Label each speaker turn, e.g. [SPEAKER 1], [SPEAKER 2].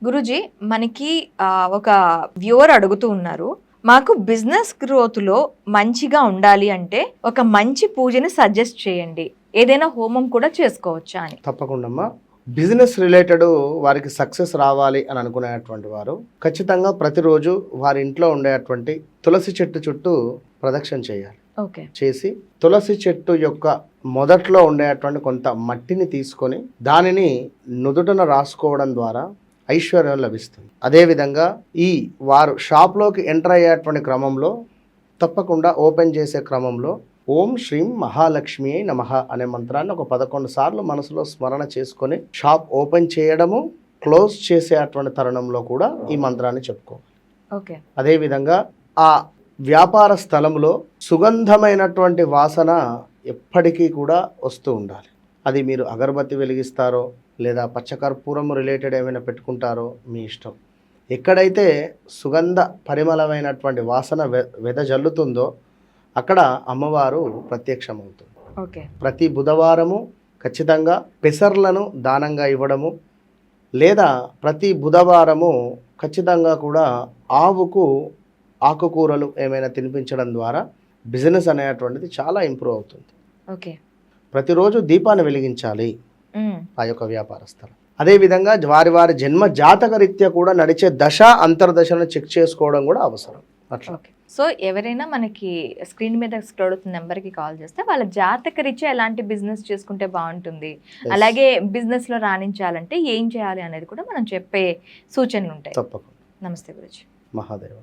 [SPEAKER 1] గురూజీ మనకి ఒక వ్యూవర్ అడుగుతూ ఉన్నారు, మాకు బిజినెస్ గ్రోత్ లో మంచిగా ఉండాలి అంటే ఒక మంచి పూజని సజెస్ట్ చేయండి, ఏదైనా హోమం కూడా చేసుకోవచ్చా అని.
[SPEAKER 2] తప్పకుండా అమ్మా. బిజినెస్ రిలేటెడ్ వారికి సక్సెస్ రావాలి అని అనుకునేటువంటి వారు ఖచ్చితంగా ప్రతిరోజు వారి ఇంట్లో ఉండేటువంటి తులసి చెట్టు చుట్టూ ప్రదక్షిణ చేయాలి.
[SPEAKER 1] ఓకే.
[SPEAKER 2] చేసి తులసి చెట్టు యొక్క మొదట్లో ఉండేటువంటి కొంత మట్టిని తీసుకొని దానిని నుదుటన రాసుకోవడం ద్వారా ఐశ్వర్యం లభిస్తుంది. అదేవిధంగా వారు షాప్లోకి ఎంటర్ అయ్యేటువంటి క్రమంలో తప్పకుండా ఓపెన్ చేసే క్రమంలో ఓం శ్రీం మహాలక్ష్మి నమః అనే మంత్రాన్ని ఒక 11 సార్లు మనసులో స్మరణ చేసుకొని షాప్ ఓపెన్ చేయడము, క్లోజ్ చేసేటువంటి తరుణంలో కూడా ఈ మంత్రాన్ని చెప్పుకోవాలి.
[SPEAKER 1] ఓకే.
[SPEAKER 2] అదేవిధంగా ఆ వ్యాపార స్థలంలో సుగంధమైనటువంటి వాసన ఎప్పటికీ కూడా వస్తూ ఉండాలి. అది మీరు అగరబత్తి వెలిగిస్తారో లేదా పచ్చకర్పూరం రిలేటెడ్ ఏమైనా పెట్టుకుంటారో మీ ఇష్టం. ఎక్కడైతే సుగంధ పరిమళమైనటువంటి వాసన వెదజల్లుతుందో అక్కడ అమ్మవారు ప్రత్యక్షమవుతుంది.
[SPEAKER 1] ఓకే.
[SPEAKER 2] ప్రతి బుధవారము ఖచ్చితంగా పెసర్లను దానంగా ఇవ్వడము, లేదా ప్రతి బుధవారము ఖచ్చితంగా కూడా ఆవుకు ఆకుకూరలు ఏమైనా తినిపించడం ద్వారా బిజినెస్ అనేటువంటిది చాలా ఇంప్రూవ్ అవుతుంది.
[SPEAKER 1] ఓకే.
[SPEAKER 2] ప్రతిరోజు దీపాన్ని వెలిగించాలి ఆ యొక్క వ్యాపార స్థలం. అదేవిధంగా వారి వారి జన్మ జాతక రీత్యా కూడా నడిచే దశ అంతర్దశను చెక్ చేసుకోవడం కూడా అవసరం. అట్లా.
[SPEAKER 1] సో ఎవరైనా మనకి స్క్రీన్ మీద స్క్రోల్ అవుతున్న నెంబర్కి కాల్ చేస్తే వాళ్ళ జాతక రీత్యా ఎలాంటి బిజినెస్ చేసుకుంటే బాగుంటుంది, అలాగే బిజినెస్ లో రాణించాలంటే ఏం చేయాలి అనేది కూడా మనం చెప్పే సూచనలు ఉంటాయి.
[SPEAKER 2] తప్పకుండా.
[SPEAKER 1] నమస్తే గురూజీ.
[SPEAKER 2] మహాదేవ.